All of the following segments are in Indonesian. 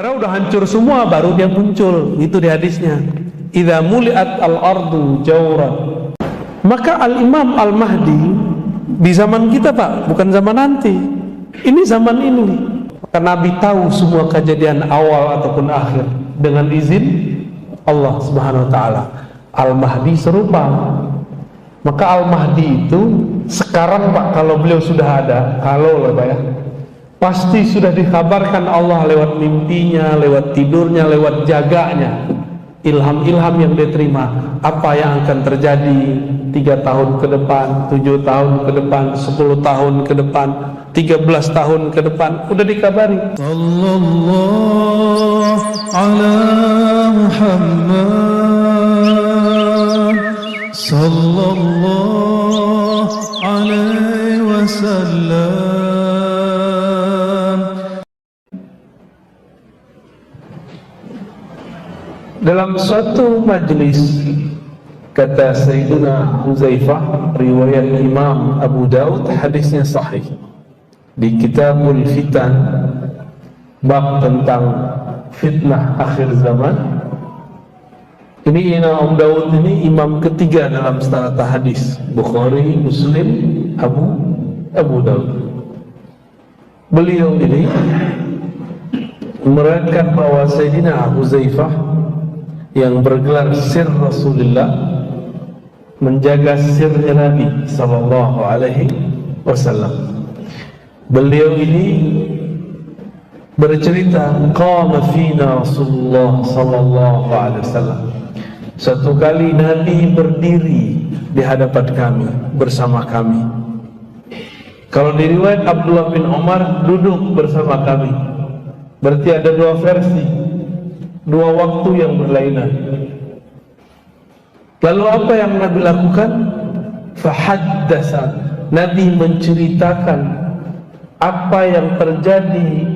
Padahal udah hancur semua, baru dia muncul. Itu di hadisnya. Idza muliat al-ardu jawran. Maka al-Imam Al-Mahdi di zaman kita, Pak, bukan zaman nanti. Ini zaman ini. Maka Nabi tahu semua kejadian awal ataupun akhir dengan izin Allah Subhanahu wa taala. Al-Mahdi serupa. Maka Al-Mahdi itu sekarang, Pak, kalau beliau sudah ada, kalau lah Pak ya, pasti sudah dikabarkan Allah lewat mimpinya, lewat tidurnya, lewat jaganya, ilham-ilham yang dia terima, apa yang akan terjadi 3 tahun ke depan, 7 tahun ke depan, 10 tahun ke depan, 13 tahun ke depan, udah dikabari. Sallallahu ala Muhammad sallallahu alaihi wasallam. Dalam suatu majlis, kata Sayyidina Huzaifah, riwayat Imam Abu Daud, hadisnya sahih, di Kitabul Fitan, bab tentang fitnah akhir zaman. Ini Imam Daud ini imam ketiga dalam strata hadis, Bukhari, Muslim, Abu Daud. Beliau ini meriwayatkan bahwa Sayyidina Huzaifah yang bergelar sir Rasulullah, menjaga sirnya Nabi sallallahu alaihi wasallam. Beliau ini bercerita, qama fina Rasulullah sallallahu alaihi wasallam. Satu kali Nabi berdiri di hadapan kami, bersama kami. Kalau di riwayat Abdullah bin Umar, duduk bersama kami. Berarti ada dua versi, dua waktu yang berlainan. Lalu apa yang Nabi lakukan? Fahaddasa, Nabi menceritakan apa yang terjadi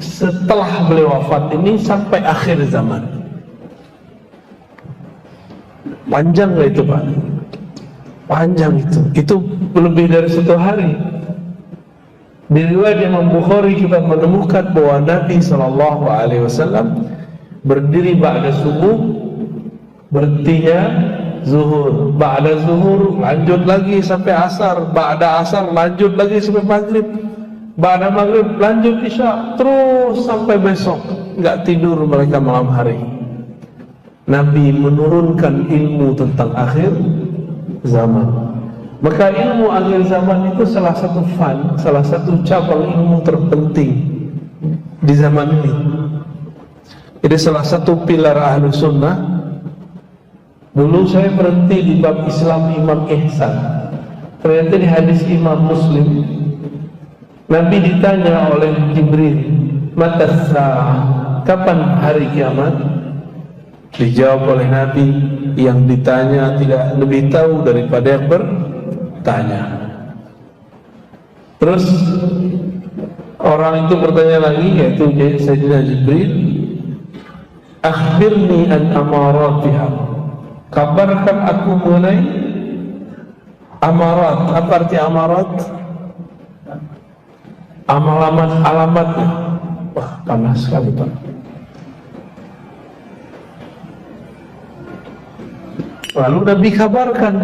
setelah beliau wafat ini sampai akhir zaman. Panjang gak itu, Pak? Panjang itu. Itu lebih dari 1 hari. Di riwayat Imam Bukhari kita menemukan bahwa Nabi SAW berdiri ba'da subuh, berhentinya zuhur, ba'da zuhur lanjut lagi sampai asar, ba'da asar lanjut lagi sampai maghrib, ba'da maghrib lanjut isya, terus sampai besok. Nggak tidur mereka malam hari. Nabi menurunkan ilmu tentang akhir zaman. Maka ilmu akhir zaman itu salah satu salah satu cabang ilmu terpenting di zaman ini. Jadi salah satu pilar ahlu sunnah. Dulu saya berhenti di bab Islam Imam Ihsan, ternyata di hadis Imam Muslim Nabi ditanya oleh Jibril, mata sa'ah, kapan hari kiamat? Dijawab oleh Nabi, yang ditanya tidak lebih tahu daripada yang bertanya. Terus orang itu bertanya lagi, yaitu Sayyidina Jibril, akhbirni an amaratiha, kabarkan aku mengenai amarat. Apa arti amarat? Alamatnya. Wah, panas sekali, Pak. Lalu Nabi kabarkan.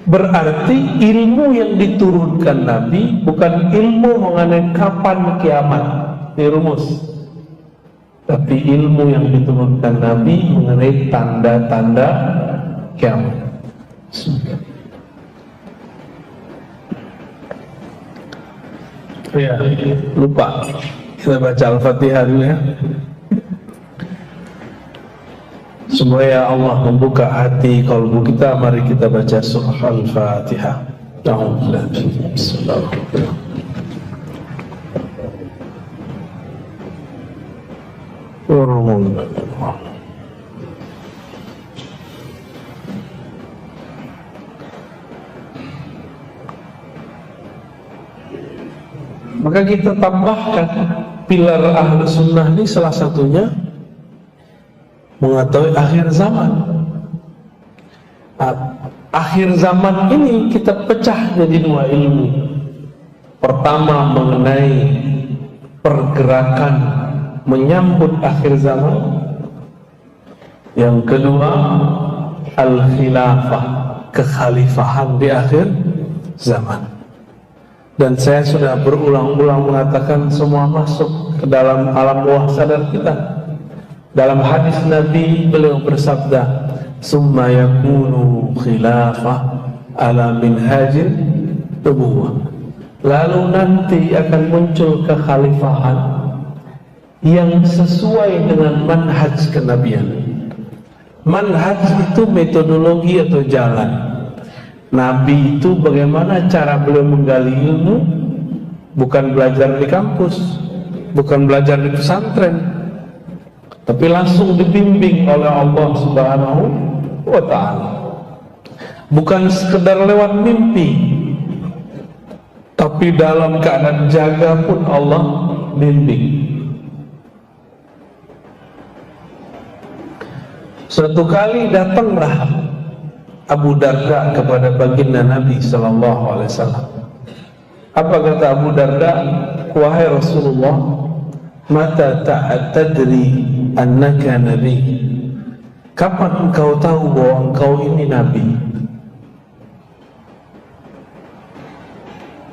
Berarti ilmu yang diturunkan Nabi bukan ilmu mengenai kapan kiamat, ini rumus. Tapi ilmu yang diturunkan Nabi mengenai tanda-tanda kiamat. Ya, lupa. Kita baca Al-Fatihah dulu ya. Supaya Allah membuka hati kalbu kita, mari kita baca surah Al-Fatihah. Bismillahirrahmanirrahim. Maka kita tambahkan pilar ahlu sunnah ini, salah satunya mengetahui akhir zaman. Akhir zaman ini kita pecah jadi 2 ilmu. Pertama mengenai pergerakan menyambut akhir zaman. Yang kedua, al-khilafah, kekhalifahan di akhir zaman. Dan saya sudah berulang-ulang mengatakan semua masuk ke dalam alam bawah sadar kita. Dalam hadis Nabi, beliau bersabda, summa yakunu khilafah ala minhajil nubuwah. Lalu nanti akan muncul kekhalifahan yang sesuai dengan manhaj kenabian. Manhaj itu metodologi atau jalan. Nabi itu bagaimana cara beliau menggali ilmu, bukan belajar di kampus, bukan belajar di pesantren, tapi langsung dibimbing oleh Allah Subhanahu wa ta'ala. Bukan sekedar lewat mimpi, tapi dalam keadaan jaga pun Allah bimbing. Suatu kali datanglah Abu Darda kepada baginda Nabi sallallahu alaihi wasallam. Apa kata Abu Darda? Wahai Rasulullah, mata tadri annaka nabi? Kapan engkau tahu bahwa engkau ini nabi?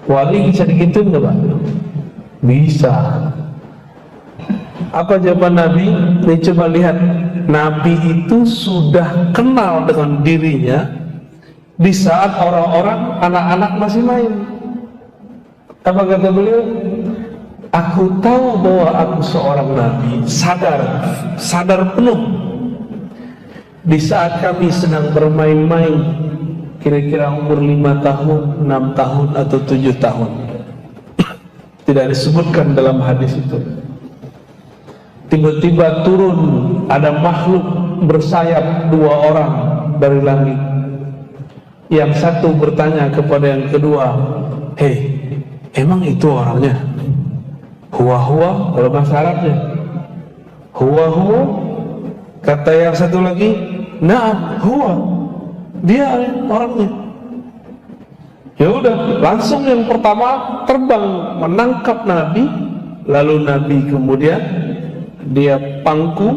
Wali bisa digituin nggak Pak? Bisa. Apa jawaban Nabi? Nih coba lihat, Nabi itu sudah kenal dengan dirinya di saat orang-orang, anak-anak masih main. Apa kata beliau? Aku tahu bahwa aku seorang Nabi, sadar penuh di saat kami sedang bermain-main, kira-kira umur 5 tahun, 6 tahun atau 7 tahun. Tidak disebutkan dalam hadis itu. Tiba-tiba turun ada makhluk bersayap 2 orang dari langit. Yang satu bertanya kepada yang kedua, hei, emang itu orangnya? Huwa-huwa, kalau bahasa Arabnya huwa-huwa. Kata yang satu lagi, na'am, huwa, dia orangnya. Ya udah, langsung yang pertama terbang menangkap Nabi. Lalu Nabi kemudian dia pangku,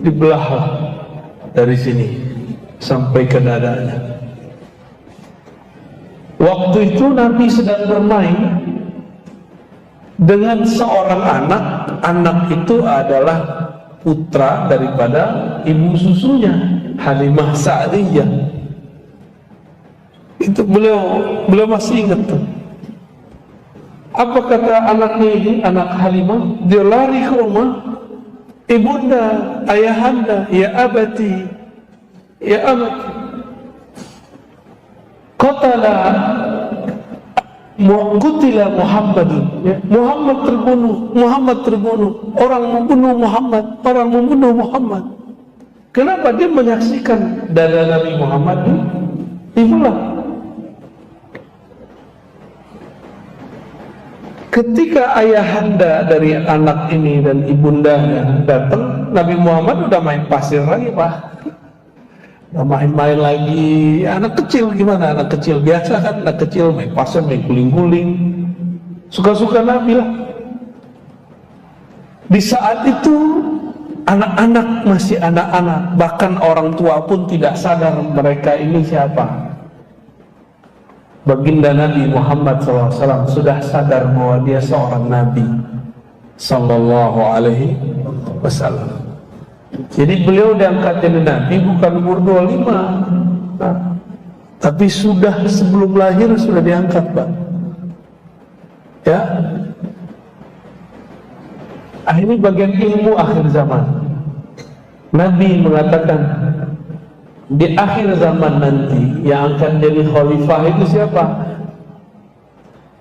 dibelahlah dari sini sampai ke dadanya. Waktu itu Nabi sedang bermain dengan seorang anak. Anak itu adalah putra daripada ibu susunya, Halimah Sa'diyah. Itu beliau masih ingat tuh. Apa kata anaknya ini, anak Halimah? Dia lari ke rumah. Ibunda, ayahanda, ya abati, ya amati, qatala qutila Muhammadun, ya, Muhammad terbunuh, orang membunuh Muhammad. Kenapa? Dia menyaksikan dada Nabi Muhammad dibelah. Ketika ayahanda dari anak ini dan ibundanya datang, Nabi Muhammad udah main pasir lagi Pak. Udah main-main lagi. Anak kecil gimana? Anak kecil biasa kan, anak kecil main pasir, main guling-guling. Suka-suka Nabi lah. Di saat itu anak-anak masih anak-anak, bahkan orang tua pun tidak sadar mereka ini siapa. Baginda Nabi Muhammad SAW sudah sadar bahwa dia seorang Nabi Sallallahu Alaihi Wasallam. Jadi beliau diangkat jadi Nabi bukan umur 25, tapi sudah sebelum lahir sudah diangkat Pak. Ya. Ini bagian ilmu akhir zaman. Nabi mengatakan, di akhir zaman nanti yang akan jadi khalifah itu siapa?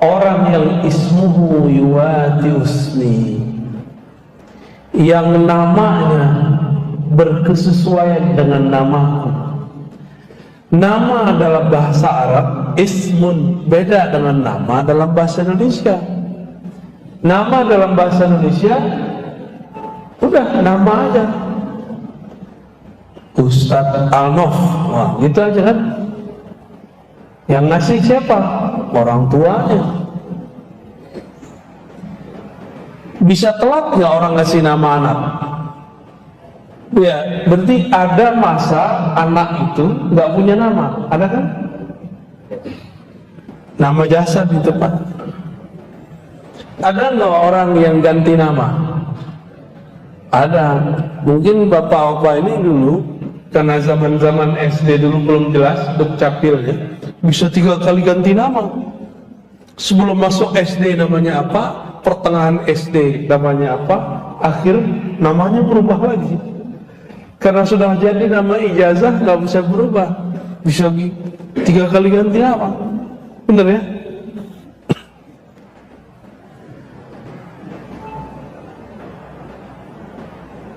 Orang yang ismuhu yuwati usni, yang namanya berkesesuaian dengan namaku. Nama dalam bahasa Arab, ismun, beda dengan nama dalam bahasa Indonesia. Nama dalam bahasa Indonesia udah nama aja, Ustadz Alnof, wah gitu aja kan. Yang ngasih siapa? Orang tuanya. Bisa telat nggak orang ngasih nama anak? Ya, berarti ada masa anak itu nggak punya nama, ada kan? Nama jasad itu Pak. Ada nggak orang yang ganti nama? Ada. Mungkin bapak-bapak ini dulu, karena zaman-zaman SD dulu belum jelas dukcapilnya, bisa 3 kali ganti nama. Sebelum masuk SD namanya apa, pertengahan SD namanya apa, akhir namanya berubah lagi. Karena sudah jadi nama ijazah nggak bisa berubah, bisa 3 kali ganti nama, bener ya?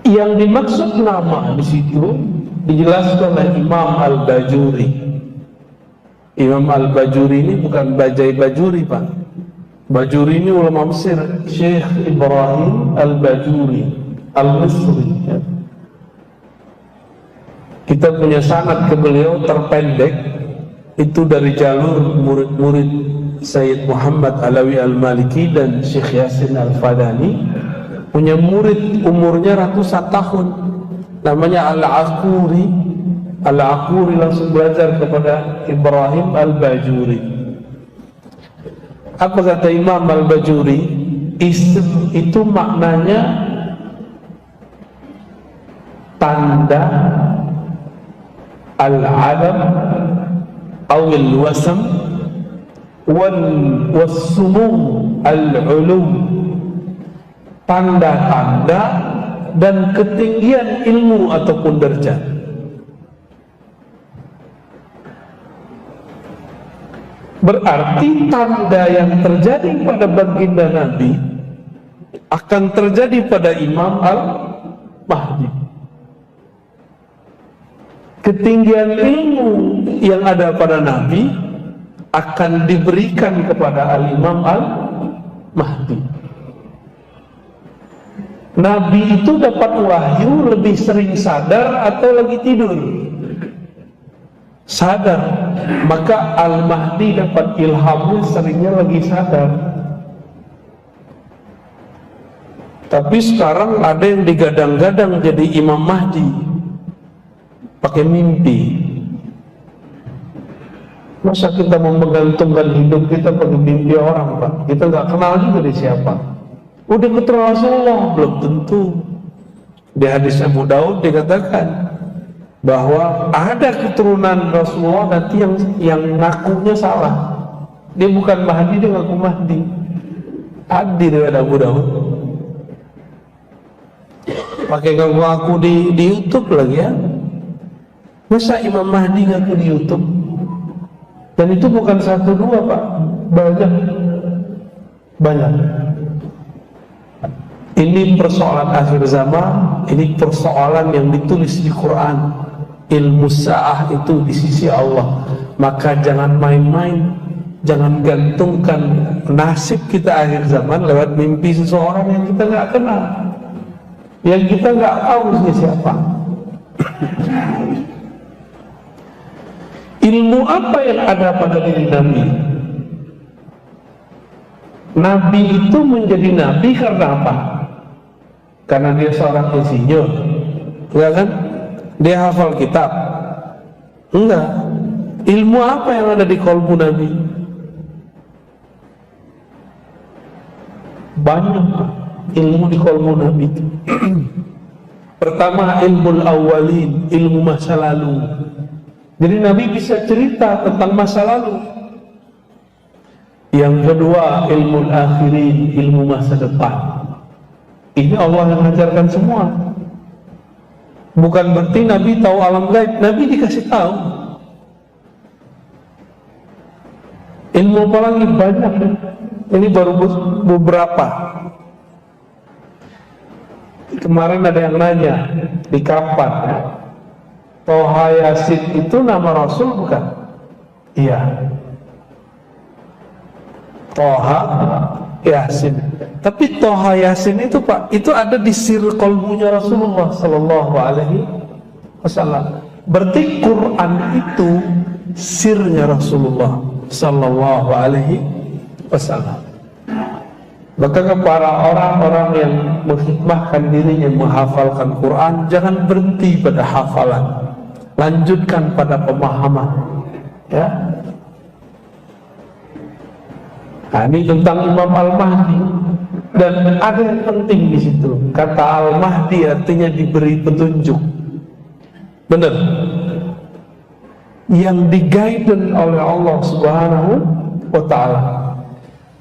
Yang dimaksud nama di situ dijelaskan oleh Imam Al-Bajuri. Imam Al-Bajuri ini bukan Bajai Bajuri Pak. Bajuri ini ulama Mesir, Syekh Ibrahim Al-Bajuri Al-Misri ya. Kita punya sanad ke beliau terpendek itu dari jalur murid-murid Sayyid Muhammad Alawi Al-Maliki dan Syekh Yasin Al-Fadani. Punya murid umurnya ratusan tahun, namanya Al-Aquri. Al-Aquri langsung belajar kepada Ibrahim Al-Bajuri. Apa kata Imam Al-Bajuri? Ism itu maknanya tanda, al-alam awil wasam wal-sumum al-ulum, tanda-tanda dan ketinggian ilmu ataupun derajat. Berarti tanda yang terjadi pada baginda Nabi akan terjadi pada Imam Al-Mahdi. Ketinggian ilmu yang ada pada Nabi akan diberikan kepada Al-Imam Al-Mahdi. Nabi itu dapat wahyu lebih sering sadar atau lagi tidur? Sadar. Maka Al-Mahdi dapat ilhamnya seringnya lagi sadar. Tapi sekarang ada yang digadang-gadang jadi Imam Mahdi pakai mimpi. Masa kita mau menggantungkan hidup kita pakai mimpi orang Pak? Kita nggak kenal juga dia siapa. Udah ketemu Rasulullah belum tentu. Di hadis Abu Daud dikatakan bahwa ada keturunan Rasulullah nanti yang ngakunya salah. Dia bukan Mahdi, dia ngaku Mahdi. Hadir ada Abu Daud. Pakai ngaku di YouTube lagi ya. Masa Imam Mahdi ngaku di YouTube? Dan itu bukan 1 2 Pak, banyak. Ini persoalan akhir zaman, ini persoalan yang ditulis di Quran. Ilmu sa'ah itu di sisi Allah. Maka jangan main-main, jangan gantungkan nasib kita akhir zaman lewat mimpi seseorang yang kita nggak kenal, yang kita nggak tahu dia siapa. Ilmu apa yang ada pada diri Nabi? Nabi itu menjadi Nabi karena apa? Karena dia seorang insinyur, enggak kan? Dia hafal kitab, enggak. Ilmu apa yang ada di kolbu Nabi? Banyak ilmu di kolbu Nabi. Pertama, ilmu awalin, ilmu masa lalu. Jadi Nabi bisa cerita tentang masa lalu. Yang kedua, ilmu akhirin, ilmu masa depan. Ini Allah yang mengajarkan semua. Bukan berarti Nabi tahu alam gaib. Nabi dikasih tahu. Ilmu apa lagi? Banyak. Ini baru beberapa. Kemarin ada yang nanya di kapan Toha Yasin itu nama Rasul bukan? Iya, Toha Yasin. Tapi Toha Yasin itu Pak, itu ada di sir kolbunya Rasulullah Sallallahu Alaihi Wasallam. Berarti Quran itu sirnya Rasulullah Sallallahu Alaihi Wasallam. Maka kepada orang-orang yang menghikmahkan dirinya menghafalkan Quran, jangan berhenti pada hafalan, lanjutkan pada pemahaman. Ya. Nah, ini tentang Imam Al-Mahdi, dan ada yang penting di situ. Kata Al-Mahdi artinya diberi petunjuk. Benar. Yang di-guidance oleh Allah Subhanahu wa ta'ala.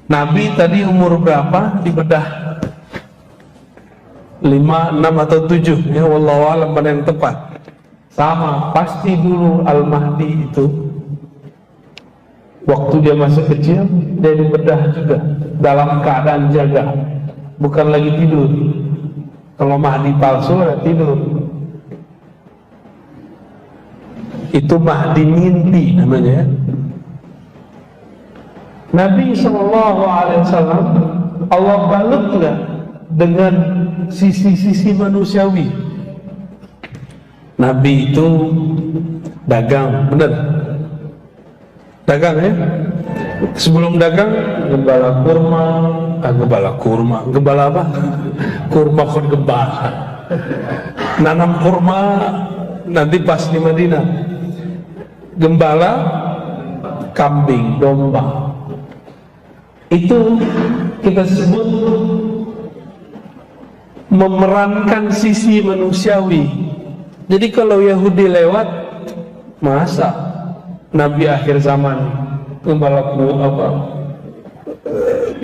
Nabi tadi umur berapa? Dibedah 5, 6 atau 7 ya, wallahu a'lam mana yang tepat. Sama, pasti dulu Al-Mahdi itu waktu dia masih kecil, dia dibedah juga dalam keadaan jaga, bukan lagi tidur. Kalau Mahdi palsu ya tidur. Itu Mahdi mimpi namanya ya. Nabi SAW Allah balutlah dengan sisi-sisi manusiawi. Nabi itu dagang, benar? Dagang ya? Sebelum dagang gembala kurma, gembala apa? Kurma kon gembala. Nanam kurma nanti pas di Madinah. Gembala kambing, domba. Itu kita sebut memerankan sisi manusiawi. Jadi kalau Yahudi lewat, masa Nabi akhir zaman gembala apa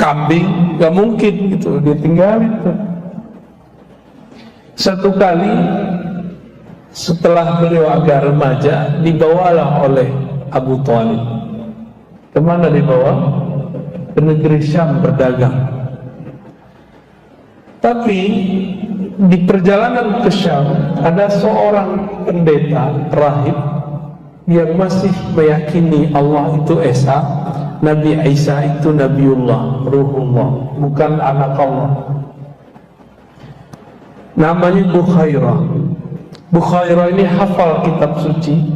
kambing, gak mungkin gitu, dia tinggalin tuh. Satu kali setelah beliau agak remaja, dibawalah oleh Abu Thalib. Kemana dibawa? Ke negeri Syam berdagang. Tapi di perjalanan ke Syam ada seorang pendeta rahib yang masih meyakini Allah itu Esa, Nabi Isa itu Nabiullah, Ruhullah, bukan anak Allah. Namanya Bukhairah. Bukhairah ini hafal kitab suci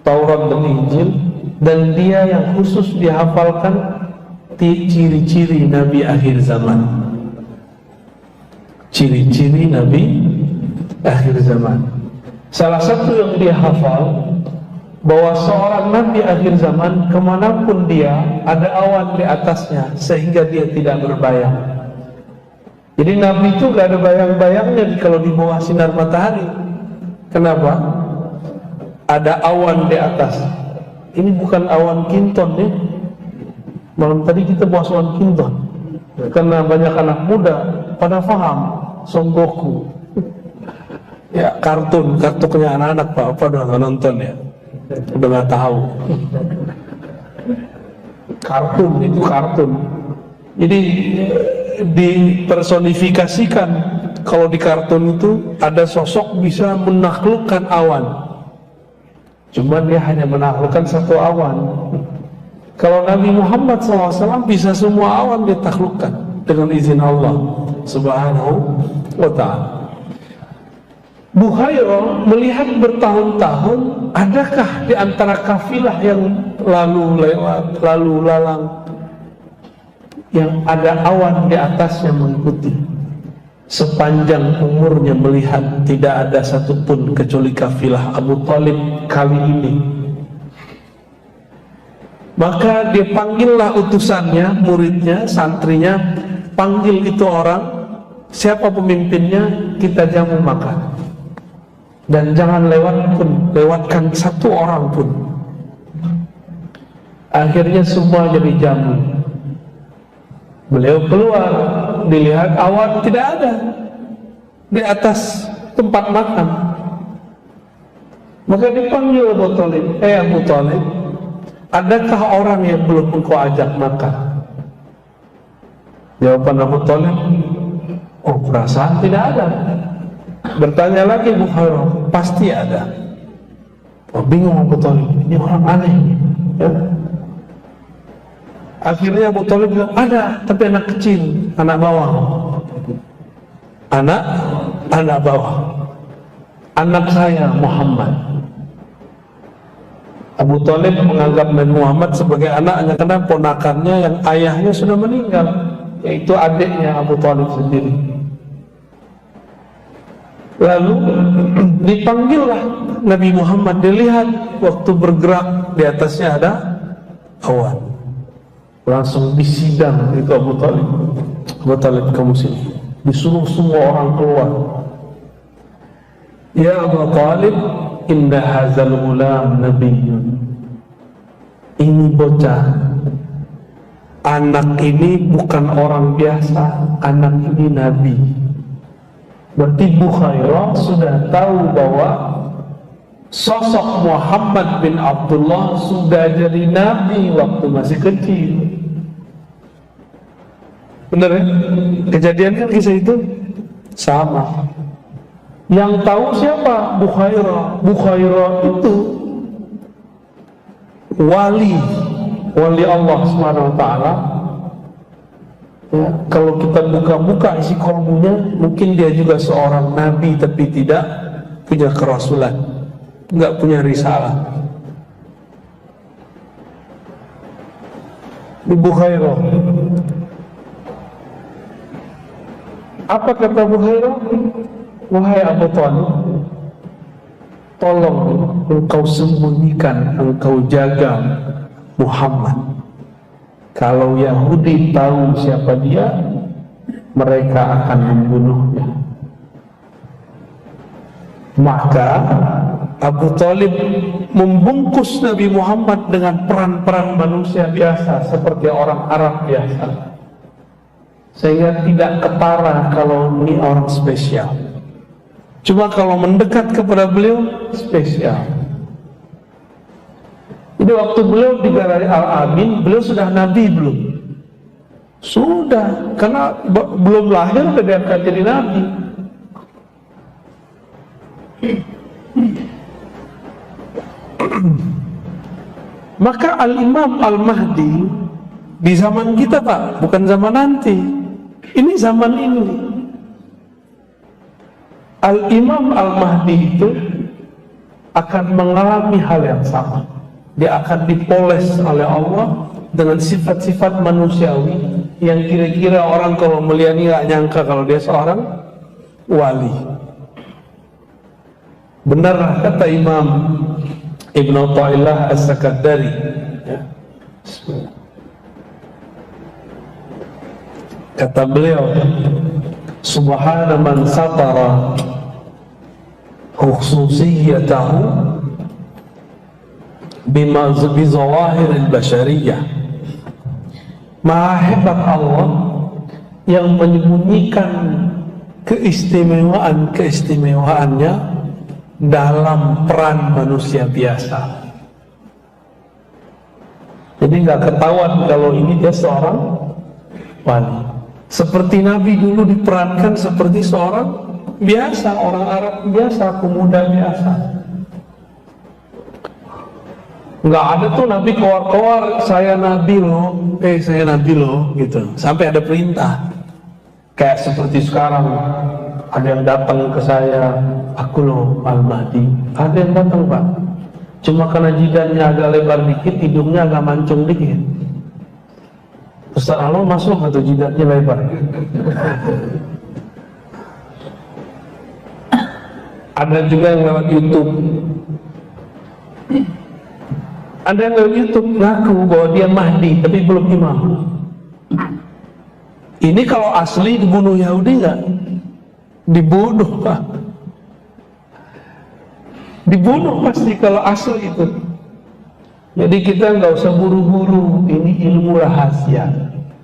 Taurat dan Injil, dan dia yang khusus dihafalkan ciri-ciri Nabi akhir zaman. Ciri-ciri Nabi akhir zaman. Salah satu yang dia hafal, bahwa seorang Nabi akhir zaman kemanapun dia ada awan di atasnya sehingga dia tidak berbayang. Jadi Nabi itu gak ada bayang-bayangnya kalau di bawah sinar matahari. Kenapa? Ada awan di atas. Ini bukan awan kinton ya. Malam tadi kita bahas awan kinton, karena banyak anak muda pada paham Son Goku. Ya kartunnya anak-anak Pak, apa udah nonton ya, udah nggak tahu. Kartun itu kartun. Jadi dipersonifikasikan, kalau di kartun itu ada sosok bisa menaklukkan awan. Cuman dia hanya menaklukkan satu awan. Kalau Nabi Muhammad SAW bisa semua awan ditaklukkan dengan izin Allah Subhanahu wa ta'ala. Bukhairah melihat bertahun-tahun, adakah di antara kafilah yang lalu lewat, lalu lalang, yang ada awan di atasnya mengikuti. Sepanjang umurnya melihat tidak ada satupun kecuali kafilah Abu Thalib kali ini. Maka dia panggillah utusannya, muridnya, santrinya, panggil itu orang, siapa pemimpinnya, kita jamu makan. Dan jangan lewatkan satu orang pun. Akhirnya semua jadi jamu. Beliau keluar, dilihat awan tidak ada di atas tempat makan. Maka dipanggil Abu Thalib, Abu Thalib, adakah orang yang belum engkau ajak makan? Jawaban Abu Thalib, oh perasaan tidak ada. Bertanya lagi Bukhairah, pasti ada. Oh, bingung Abu Thalib, ini orang aneh ya. Akhirnya Abu Thalib bilang, ada, tapi anak kecil, anak bawah. Anak bawah. Anak saya Muhammad. Abu Thalib menganggap Nabi Muhammad sebagai anaknya karena ponakannya yang ayahnya sudah meninggal. yaitu adiknya Abu Thalib sendiri. Lalu dipanggillah Nabi Muhammad, dilihat waktu bergerak di atasnya ada awan, langsung disidang itu Abu Thalib. Abu Thalib, kamu sini. Disuruh semua orang keluar. Ya Abu Thalib, inna hazal ghulam nabiyyun. Ini bocah, anak ini bukan orang biasa, anak ini nabi. Berarti Bukhairah sudah tahu bahwa sosok Muhammad bin Abdullah sudah jadi nabi waktu masih kecil. Benar ya? Kejadian kan kisah itu sama. Yang tahu siapa? Bukhairah. Bukhairah itu wali Allah Subhanahu wa taala. Ya, kalau kita buka-buka isi kolbunya, mungkin dia juga seorang nabi tapi tidak punya kerasulan, nggak punya risalah. Di Bukhairah. Apa kata Bukhairah? Wahai Abu Thalib, tolong engkau sembunyikan, engkau jaga Muhammad. Kalau Yahudi tahu siapa dia, mereka akan membunuhnya. Maka Abu Thalib membungkus Nabi Muhammad dengan peran-peran manusia biasa seperti orang Arab biasa, sehingga tidak ketara kalau ini orang spesial. Cuma kalau mendekat kepada beliau spesial. Jadi waktu beliau digelar Al-Amin, beliau sudah nabi belum? Sudah, karena belum lahir sudah diangkat jadi nabi. Maka Al-Imam Al-Mahdi di zaman kita Pak, bukan zaman nanti. Ini zaman ini. Al-Imam Al-Mahdi itu akan mengalami hal yang sama. Dia akan dipoles oleh Allah dengan sifat-sifat manusiawi yang kira-kira orang kalau melihat ini gak nyangka kalau dia seorang wali. Benar kata Imam Ibn Athaillah As-Sakandari, ya. Kata beliau, subhana man satara khususiyatahu bizawahir al-bashariyah. Maha hebat Allah yang menyembunyikan keistimewaan-keistimewaannya dalam peran manusia biasa. Jadi nggak ketahuan kalau ini dia seorang wali. Seperti Nabi dulu diperankan seperti seorang biasa, orang Arab biasa, pemuda biasa. Nggak ada tuh Nabi keluar-keluar, saya Nabi loh, saya Nabi loh, gitu. Sampai ada perintah. Kayak seperti sekarang, ada yang datang ke saya, aku loh Al-Mahdi. Ada yang datang Pak, cuma karena jidatnya agak lebar dikit, hidungnya agak mancung dikit. Ustaz Allah masuk atau jidatnya lebar? Ada juga yang lewat YouTube. Ada yang lewat YouTube ngaku bahwa dia Mahdi tapi belum imam. Ini kalau asli dibunuh Yahudi nggak? Dibunuh Pak. Dibunuh pasti kalau asli itu. Jadi kita nggak usah buru-buru. Ini ilmu rahasia.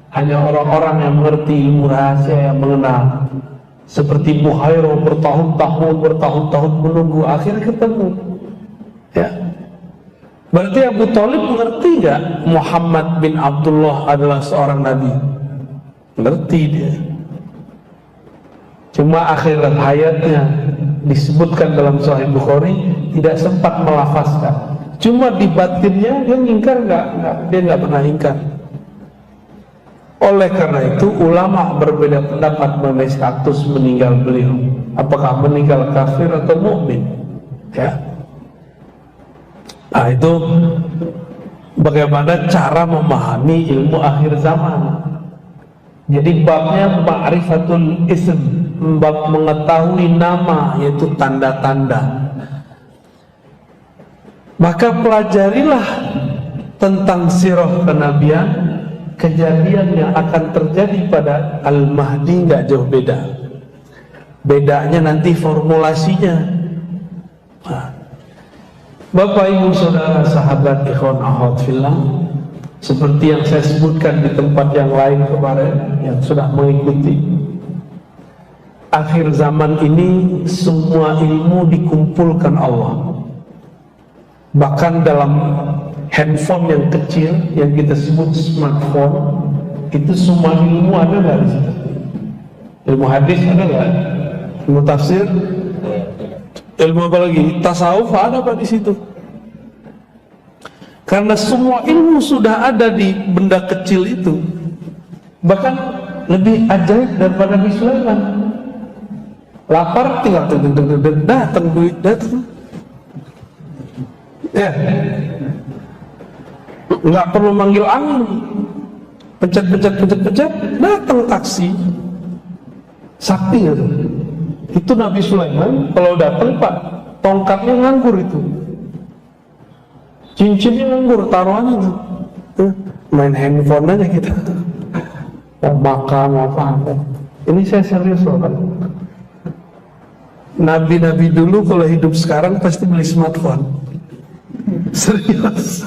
Hanya orang-orang yang mengerti ilmu rahasia yang mengenal. Seperti Bukhairah bertahun-tahun menunggu, akhirnya ketemu. Ya. Berarti Abu Thalib mengerti nggak Muhammad bin Abdullah adalah seorang nabi? Ngerti dia. Cuma akhirat hayatnya disebutkan dalam Sahih Bukhari tidak sempat melafazkan. Cuma di batinnya dia ingkar nggak? Dia nggak pernah ingkar. Oleh karena itu ulama berbeda pendapat mengenai status meninggal beliau. Apakah meninggal kafir atau mukmin? Ya. Nah itu bagaimana cara memahami ilmu akhir zaman. Jadi babnya ma'rifatul ism, bab mengetahui nama, yaitu tanda-tanda. Maka pelajarilah tentang sirah kenabian, kejadian yang akan terjadi pada Al-Mahdi nggak jauh beda. Bedanya nanti formulasinya. Nah, Bapak Ibu Saudara sahabat ikhwan akhwat fillah, seperti yang saya sebutkan di tempat yang lain kemarin yang sudah mengikuti, akhir zaman ini semua ilmu dikumpulkan Allah. Bahkan dalam handphone yang kecil yang kita sebut smartphone, itu semua ilmu ada nggak di situ? Ilmu hadis ada nggak? Ilmu tafsir? Ilmu apa lagi? Tasawuf ada apa di situ? Karena semua ilmu sudah ada di benda kecil itu. Bahkan lebih ajaib daripada Nabi Sulaiman. Lapar tinggal datang duit datang. Ya, nggak perlu manggil angin, pencet, datang taksi. Sakti itu. Itu Nabi Sulaiman kalau datang Pak, tongkatnya nganggur itu, cincinnya nganggur, taruhannya itu. Main handphone aja kita, mau makan, mau apa. Ini saya serius loh kan. Nabi-nabi dulu kalau hidup sekarang pasti beli smartphone. Serius.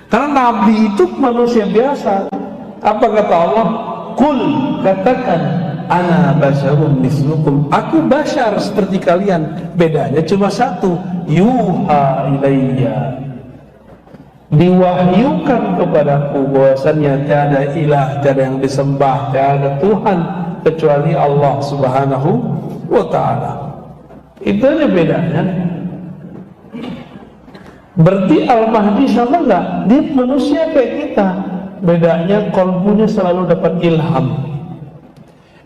Karena Nabi itu manusia biasa. Apa kata Allah? Qul, katakan, ana basyarum mislukum, aku basyar seperti kalian. Bedanya cuma satu, yuha ilayya, diwahyukan kepadaku bahwasannya tiada ilah, tiada yang disembah, tiada Tuhan kecuali Allah Subhanahu wa ta'ala. Itu aja bedanya. Berarti Al-Mahdi sama enggak? Dia manusia kayak kita. Bedanya kolbunya selalu dapat ilham.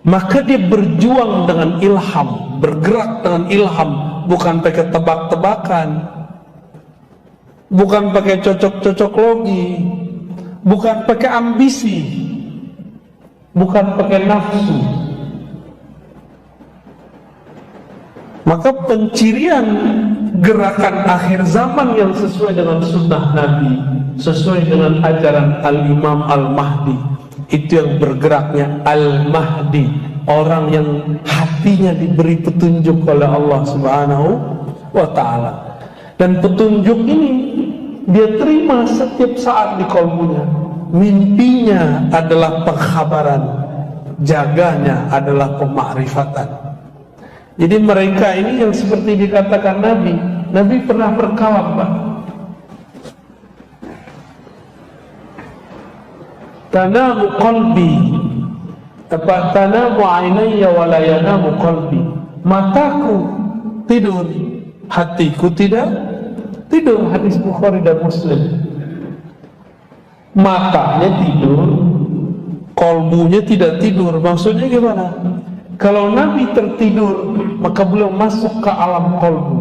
Maka dia berjuang dengan ilham, bergerak dengan ilham, bukan pakai tebak-tebakan, bukan pakai cocok-cocok logi, bukan pakai ambisi, bukan pakai nafsu. Maka pencirian gerakan akhir zaman yang sesuai dengan sunnah Nabi, sesuai dengan ajaran Al-Imam Al-Mahdi, itu yang bergeraknya Al-Mahdi, orang yang hatinya diberi petunjuk oleh Allah Subhanahu wa ta'ala. Dan petunjuk ini dia terima setiap saat di kalbunya. Mimpinya adalah pengkhabaran, jaganya adalah pemakrifatan. Jadi mereka ini yang seperti dikatakan Nabi, Nabi pernah berkalam Pak. Tanamu qalbi, tanamu ainayya wa la yanamu qalbi. Mataku tidur, hatiku tidak tidur. Hadis Bukhari dan Muslim. Matanya tidur, kolbunya tidak tidur. Maksudnya gimana? Kalau Nabi tertidur, maka beliau masuk ke alam kolbu,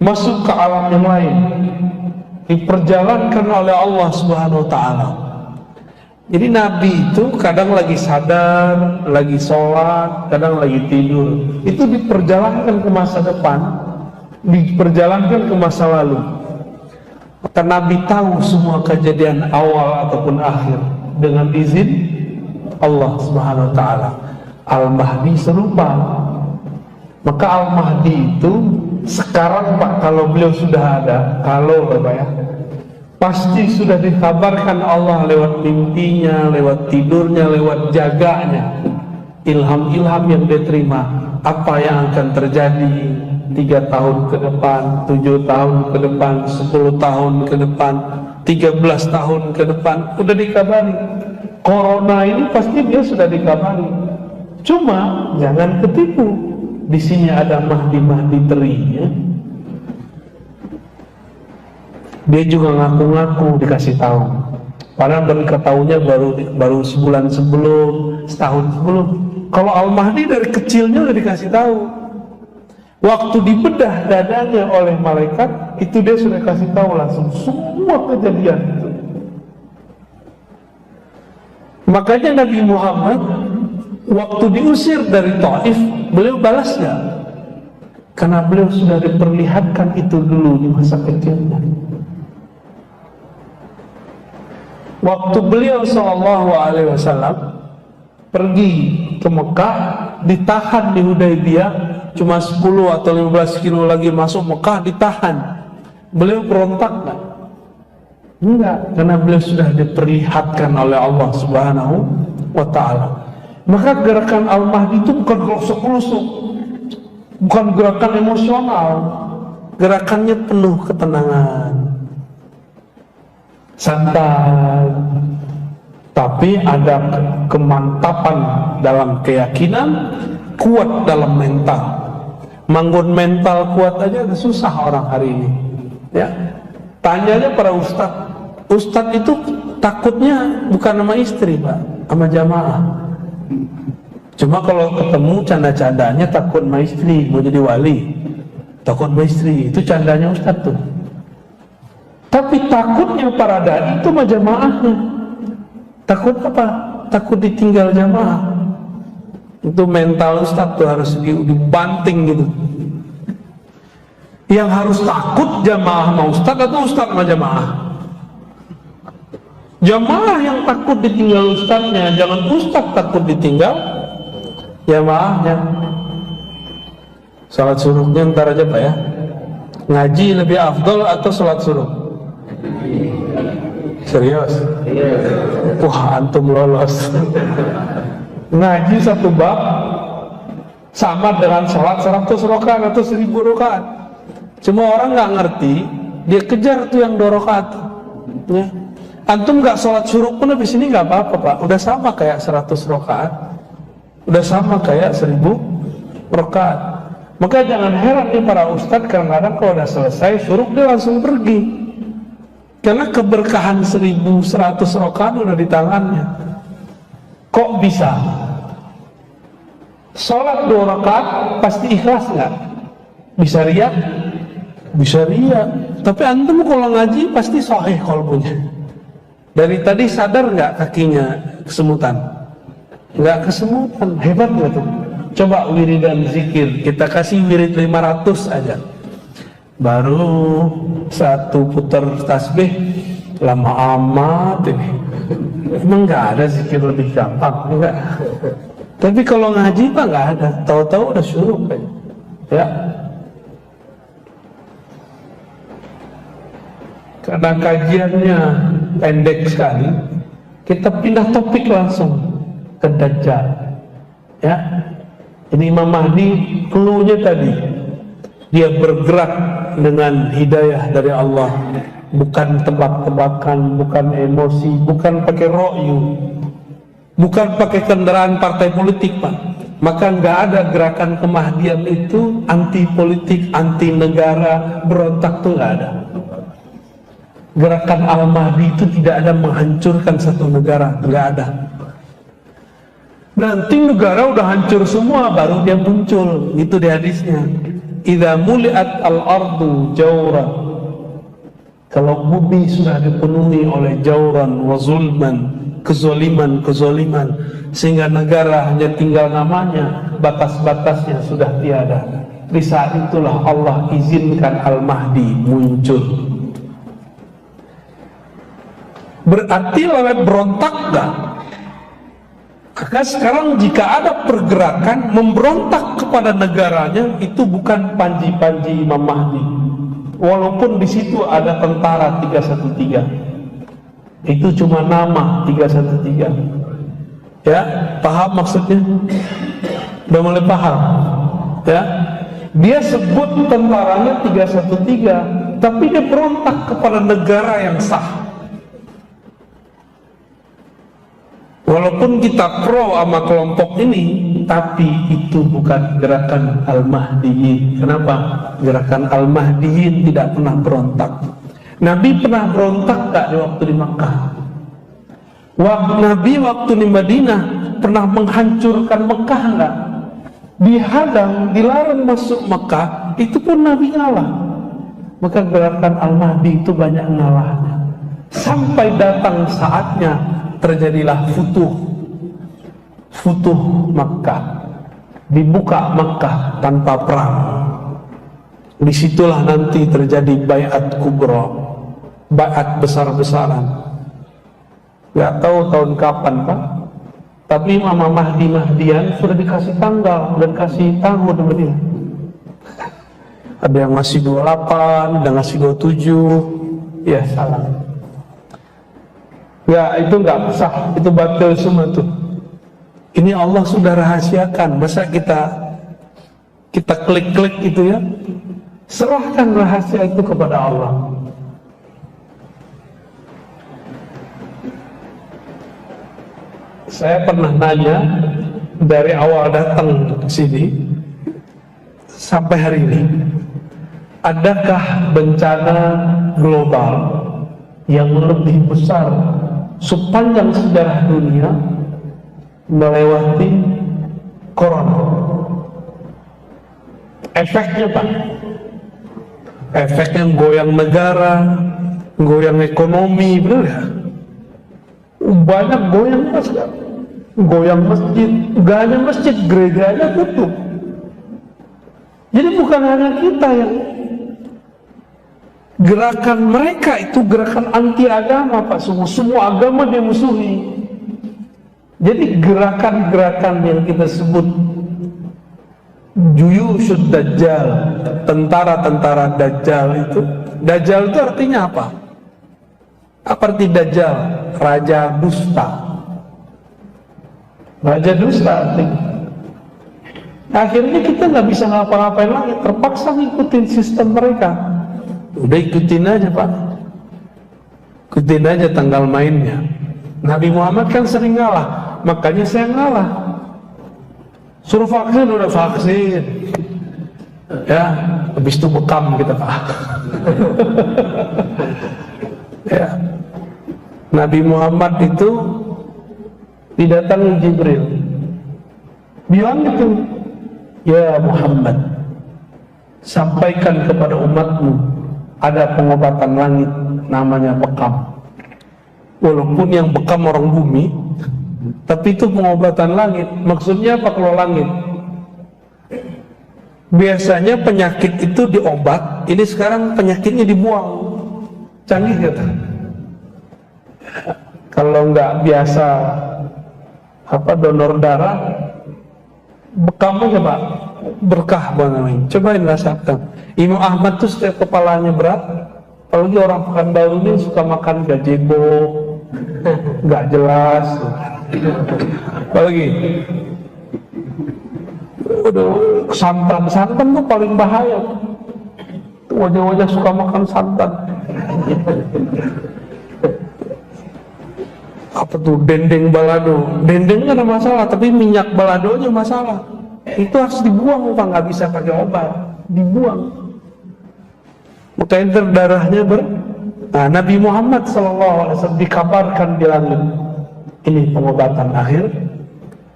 masuk ke alam yang lain, diperjalankan oleh Allah Subhanahu wa ta'ala. Jadi Nabi itu kadang lagi sadar, lagi sholat, kadang lagi tidur. Itu diperjalankan ke masa depan, diperjalankan ke masa lalu. Maka Nabi tahu semua kejadian awal ataupun akhir dengan izin Allah Subhanahu wa ta'ala. Al-Mahdi serupa. Maka Al-Mahdi itu sekarang Pak, kalau beliau sudah ada, kalau Pak ya, pasti sudah dikabarkan Allah lewat mimpinya, lewat tidurnya, lewat jaganya, ilham-ilham yang dia terima, apa yang akan terjadi 3 tahun ke depan, 7 tahun ke depan, 10 tahun ke depan, 13 tahun ke depan, udah dikabari. Corona ini pasti dia sudah dikabari. Cuma jangan ketipu. Di sini ada Mahdi terinya. Dia juga ngaku-ngaku dikasih tahu. Padahal baru ketahuinya baru sebulan sebelum, setahun sebelum. Kalau Al-Mahdi dari kecilnya udah dikasih tahu. Waktu dibedah dadanya oleh malaikat, itu dia sudah kasih tahu langsung semua kejadian itu. Makanya Nabi Muhammad waktu diusir dari Taif, beliau balas nggak? Karena beliau sudah diperlihatkan itu dulu di masa kecilnya. Waktu beliau SAW pergi ke Mekah, ditahan di Hudaybiyah, cuma 10 atau 15 kilo lagi masuk Mekah, ditahan. Beliau berontak nggak? Enggak, karena beliau sudah diperlihatkan oleh Allah Subhanahu wa Ta'ala. Maka gerakan Al-Mahdi itu bukan gelosok-gelosok, bukan gerakan emosional, gerakannya penuh ketenangan, santai, tapi ada kemantapan dalam keyakinan, kuat dalam mental. Manggon mental kuat aja udah susah orang hari ini. Ya, tanyanya para ustadz itu takutnya bukan sama istri, Pak, sama jamaah. Cuma kalau ketemu canda-candanya takut sama istri, mau jadi wali, takut sama istri, itu candanya ustadz tuh. Tapi takutnya para dai itu sama jamaahnya. Takut apa? Takut ditinggal jamaah. Itu mental ustadz tuh harus dibanting gitu. Yang harus takut jamaah sama ustadz atau ustadz sama jamaah? Jamaah yang takut ditinggal ustadznya, jangan ustadz takut ditinggal jamaahnya. Salat suruhnya ntar aja Pak ya. Ngaji lebih afdol atau salat suruh? Serius? Wah, antum lolos. Ngaji satu bab sama dengan salat 100 rakaat atau 1000 rakaat. Cuma orang nggak ngerti, dia kejar tuh yang 2 rakaat. Ya. Antum nggak sholat suruh pun habis ini nggak apa-apa Pak, udah sama kayak 100 rakaat, udah sama kayak 1000 rakaat. Maka jangan heran nih para ustadz, kadang-kadang kalau udah selesai suruh dia langsung pergi, karena keberkahan 1100 rakaat udah di tangannya. Kok bisa? Sholat 2 rakaat pasti ikhlas nggak? Bisa riya? Bisa riya. Tapi antum kalau ngaji pasti sahih qalbunya. Dari tadi sadar nggak kakinya kesemutan? Nggak kesemutan, hebat nggak tuh? Coba wiridan zikir, kita kasih wirid 500 aja. Baru 1 putar tasbih, lama amat ini. Emang nggak ada zikir lebih gampang? Enggak. Tapi kalau ngaji Pak nggak ada, tahu-tahu udah syuruk ya. Karena kajiannya pendek sekali, kita pindah topik langsung ke Dajjal. Ya, ini Imam Mahdi clue-nya tadi, dia bergerak dengan hidayah dari Allah, bukan tebak-tebakan, bukan emosi, bukan pakai ro'yu, bukan pakai kendaraan partai politik Pak. Maka nggak ada gerakan kemahdian itu anti politik, anti negara, berontak tuh nggak ada. Gerakan Al-Mahdi itu tidak ada menghancurkan satu negara, nggak ada. Nanti negara udah hancur semua baru dia muncul, itu di hadisnya. Idza muliat al-ardu jawran, kalau bumi sudah dipenuhi oleh jawran wa zulman, kezoliman, sehingga negara hanya tinggal namanya, batas-batasnya sudah tiada. Di saat itulah Allah izinkan Al-Mahdi muncul. Berarti lewat berontak gak? Maka sekarang jika ada pergerakan memberontak kepada negaranya, itu bukan panji-panji Imam Mahdi. Walaupun di situ ada tentara 313, itu cuma nama 313. Ya, paham maksudnya? Udah mulai paham? Ya, dia sebut tentaranya 313, tapi dia berontak kepada negara yang sah. Walaupun kita pro sama kelompok ini, tapi itu bukan gerakan Al-Mahdiyin. Kenapa? Gerakan Al-Mahdiyin tidak pernah berontak. Nabi pernah berontak gak di waktu di Makkah? Nabi waktu di Madinah pernah menghancurkan Mekah gak? Dihadang, dilarang masuk Mekah, itu pun Nabi ngalah. Maka gerakan Al-Mahdi itu banyak ngalahnya. Sampai datang saatnya terjadilah Futuh Makkah, dibuka Makkah tanpa perang. Disitulah nanti terjadi Bai'at Kubra, bai'at besar-besaran. Gak tahu tahun kapan Pak, tapi Imam Mahdian sudah dikasih tanggal dan kasih tahun sama dia. Ada yang ngasih 28, ada yang ngasih 27. Ya salah. Ya itu nggak sah, itu batil semua tuh. Ini Allah sudah rahasiakan, masa kita klik-klik itu ya? Serahkan rahasia itu kepada Allah. Saya pernah nanya dari awal datang ke sini sampai hari ini, adakah bencana global yang lebih besar sepanjang sejarah dunia melewati corona? Efeknya Pak, efeknya goyang negara, goyang ekonomi, benar ya? Banyak goyang Mas, goyang masjid, gak hanya masjid, gerejanya tutup. Jadi bukan hanya kita yang gerakan mereka itu gerakan anti agama Pak, semua agama dimusuhi. Jadi gerakan-gerakan yang kita sebut Juyushud Dajjal, tentara-tentara Dajjal itu, Dajjal itu artinya apa? Apa arti Dajjal? Raja dusta. Raja dusta artinya. Akhirnya kita nggak bisa ngapa-ngapain lagi, terpaksa ngikutin sistem mereka. Udah ikutin aja Pak, ikutin aja tanggal mainnya. Nabi Muhammad kan sering ngalah, makanya saya ngalah. Suruh vaksin, udah vaksin. Ya, habis itu bekam kita Pak. Ya, Nabi Muhammad itu didatangi Jibril, bilang gitu, ya Muhammad, sampaikan kepada umatmu ada pengobatan langit namanya bekam. Walaupun yang bekam orang bumi, tapi itu pengobatan langit. Maksudnya apa kalau langit? Biasanya penyakit itu diobat, ini sekarang penyakitnya dibuang. Canggih gitu. Kalau nggak biasa donor darah, bekam aja Pak, berkah banget. Cobain rasakan. Imam Ahmad tuh setiap kepalanya berat, apalagi orang Pekanbaru ini suka makan gazebo, nggak jelas. Apalagi, santan tuh paling bahaya. Wajah-wajah suka makan santan. Apa tuh dendeng balado? Dendeng nggak ada masalah, tapi minyak baladonya masalah. Itu harus dibuang Pak, nggak bisa pakai obat, dibuang. Makanya darahnya Nah, Nabi Muhammad SAW dikabarkan di langit, ini pengobatan akhir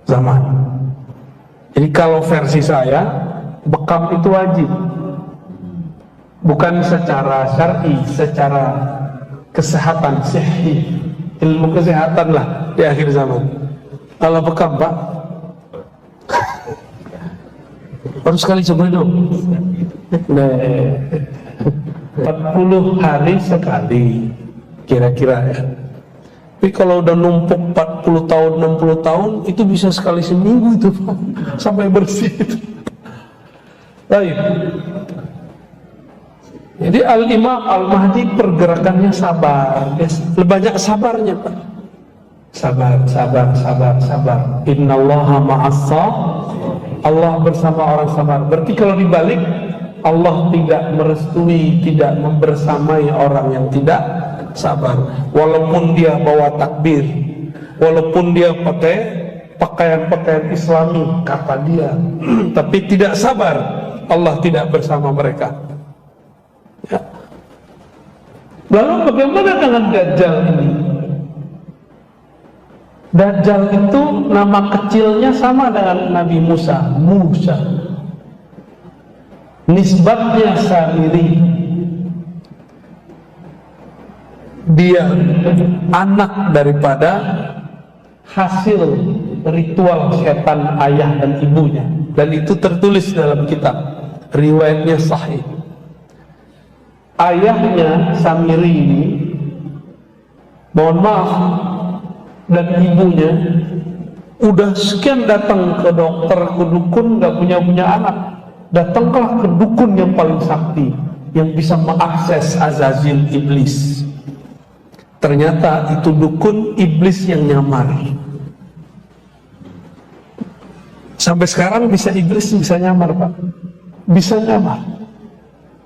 zaman. Jadi kalau versi saya, bekam itu wajib, bukan secara syar'i, secara kesehatan, sihhi, ilmu kesehatan lah di akhir zaman. Kalau bekam Pak, harus sekali coba dong. 40 hari sekali kira-kira ya. Tapi kalau udah numpuk 40 tahun, 60 tahun, itu bisa sekali seminggu itu Pak, sampai bersih itu. Baik. Jadi Al-Imam Al-Mahdi pergerakannya sabar, banyak sabarnya Pak. Sabar. Innallaha ma'as-sabirin. Allah bersama orang sabar. Berarti kalau dibalik, Allah tidak merestui, tidak membersamai orang yang tidak sabar. Walaupun dia bawa takbir, walaupun dia pakai pakaian-pakaian Islami, kata dia, tapi tidak sabar, Allah tidak bersama mereka. Ya. Lalu bagaimana dengan Dajjal ini? Dajjal itu nama kecilnya sama dengan Nabi Musa. Nisbatnya Samiri. Dia anak daripada hasil ritual setan ayah dan ibunya, dan itu tertulis dalam kitab, riwayatnya sahih. Ayahnya Samiri ini, mohon maaf, dan ibunya udah sekian datang ke dokter, ke dukun, gak punya anak. Datanglah ke dukun yang paling sakti, yang bisa mengakses Azazil iblis. Ternyata itu dukun iblis yang nyamar. Sampai sekarang bisa iblis bisa nyamar, Pak. Bisa nyamar.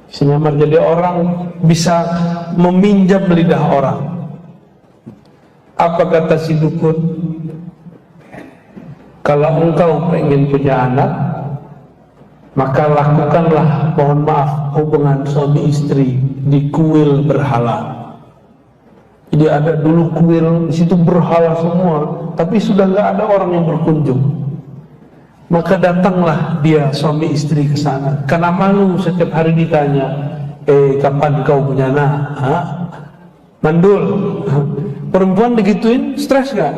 Bisa nyamar jadi orang, bisa meminjam lidah orang. Apa kata si dukun? Kalau engkau pengen punya anak, maka lakukanlah, mohon maaf, hubungan suami istri di kuil berhala. Jadi ada dulu kuil, di situ berhala semua, tapi sudah nggak ada orang yang berkunjung. Maka datanglah dia suami istri ke sana. Karena malu setiap hari ditanya, kapan kau punya anak? Mandul. Perempuan digituin, stres gak?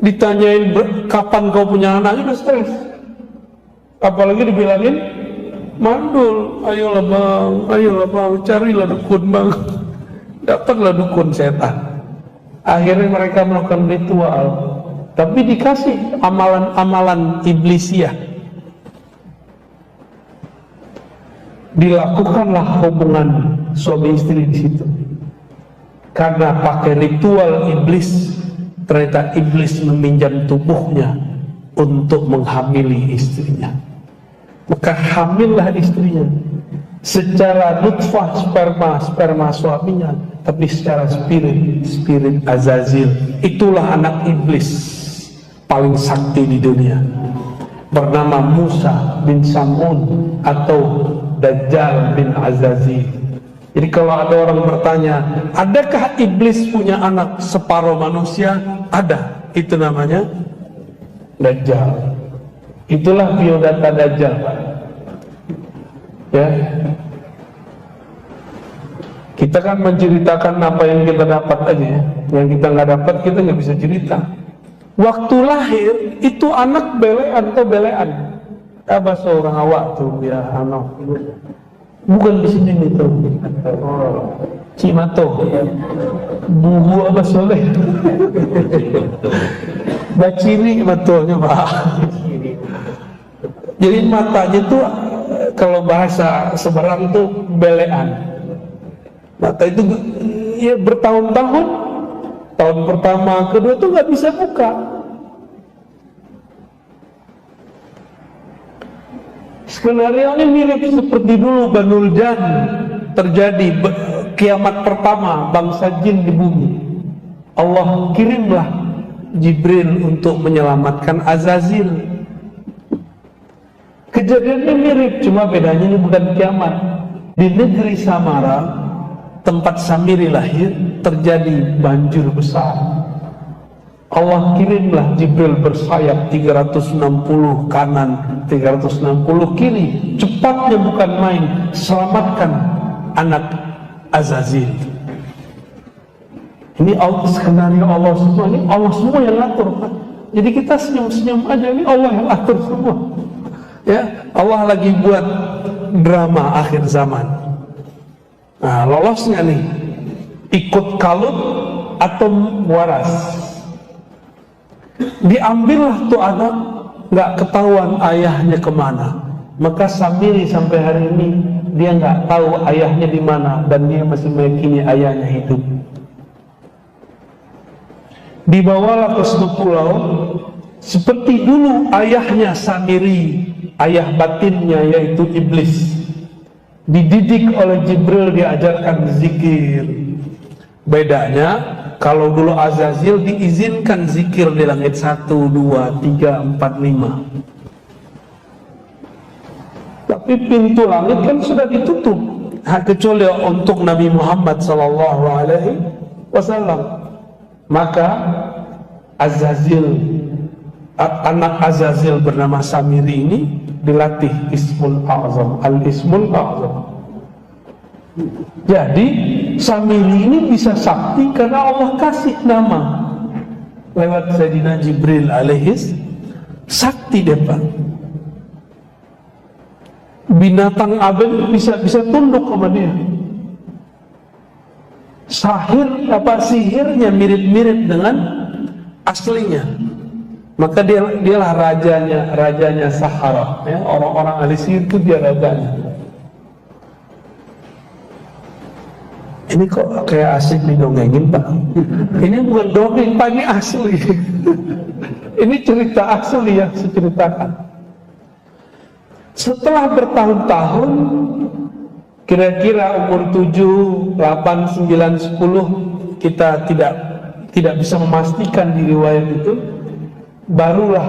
Ditanyain kapan kau punya anak, udah stres. Apalagi dibilangin mandul. Ayolah bang, carilah dukun bang. Dapatlah dukun setan. Akhirnya mereka melakukan ritual, tapi dikasih amalan-amalan iblisiah. Dilakukanlah hubungan suami istri di situ. Karena pakai ritual iblis, ternyata iblis meminjam tubuhnya untuk menghamili istrinya. Maka hamillah istrinya secara nutfah sperma suaminya, tapi secara spirit Azazil. Itulah anak iblis paling sakti di dunia, bernama Musa bin Sam'un atau Dajjal bin Azazil. Jadi kalau ada orang bertanya, adakah iblis punya anak separuh manusia? Ada. Itu namanya Dajjal. Itulah biodata Dajjal, Pak. Ya. Kita kan menceritakan apa yang kita dapat aja ya. Yang kita nggak dapat kita nggak bisa cerita. Waktu lahir itu anak belean atau belean. Bahasa orang awak tuh ya, bukan di sini nih tuh. Cimato. Bubu apa soleh? Baciri matanya, Pak. Jadi matanya tuh kalau bahasa Semarang tuh belean. Mata itu ya bertahun-tahun, tahun pertama, kedua tuh nggak bisa buka. Skenario ini mirip seperti dulu Banul Jan terjadi kiamat pertama bangsa jin di bumi. Allah kirimlah Jibril untuk menyelamatkan Azazil. Kejadiannya mirip, cuma bedanya ini bukan kiamat. Di negeri Samara, tempat Samiri lahir, terjadi banjir besar. Allah kirimlah Jibril bersayap 360 kanan, 360 kiri. Cepatnya bukan main, selamatkan anak Azazil. Ini skenario Allah semua, ini Allah semua yang atur. Jadi kita senyum-senyum aja, ini Allah yang atur semua. Ya, Allah lagi buat drama akhir zaman. Nah, lolosnya nih, ikut kalut atau waras. Diambillah tuh anak, nggak ketahuan ayahnya kemana. Maka Samiri sampai hari ini dia nggak tahu ayahnya di mana, dan dia masih meyakini ayahnya hidup. Dibawalah ke suatu pulau, seperti dulu ayahnya Samiri, ayah batinnya yaitu iblis. Dididik oleh Jibril, diajarkan zikir. Bedanya, kalau dulu Azazil diizinkan zikir di langit 1, 2, 3, 4, 5. Tapi pintu langit kan sudah ditutup, kecuali untuk Nabi Muhammad SAW. Maka Azazil, anak Azazil bernama Samiri ini dilatih Ismul A'zam, Al-Ismul A'zam. Jadi Samiri ini bisa sakti karena Allah kasih nama. lewat Sayyidina Jibril alaihis, sakti dia Pak. Binatang aben bisa tunduk sama dia. Sihirnya mirip-mirip dengan aslinya. Maka dialah rajanya Sahara, ya, orang-orang ahli sihir itu dia rajanya. Ini kok kayak asik didongengin Pak. Ini bukan dongeng Pak, ini asli. Ini cerita asli yang saya ceritakan. Setelah bertahun-tahun, kira-kira umur 7, 8, 9, 10, kita tidak bisa memastikan di riwayat itu, barulah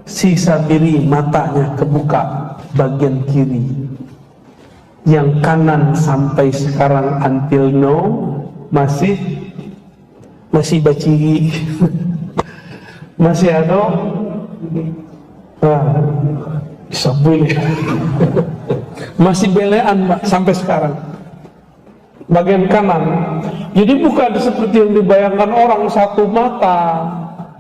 si Sabiri matanya kebuka bagian kiri. Yang kanan sampai sekarang until now masih baciri. Masih ada bisa boleh. Masih belean Mbak sampai sekarang. Bagian kanan. Jadi bukan seperti yang dibayangkan orang satu mata.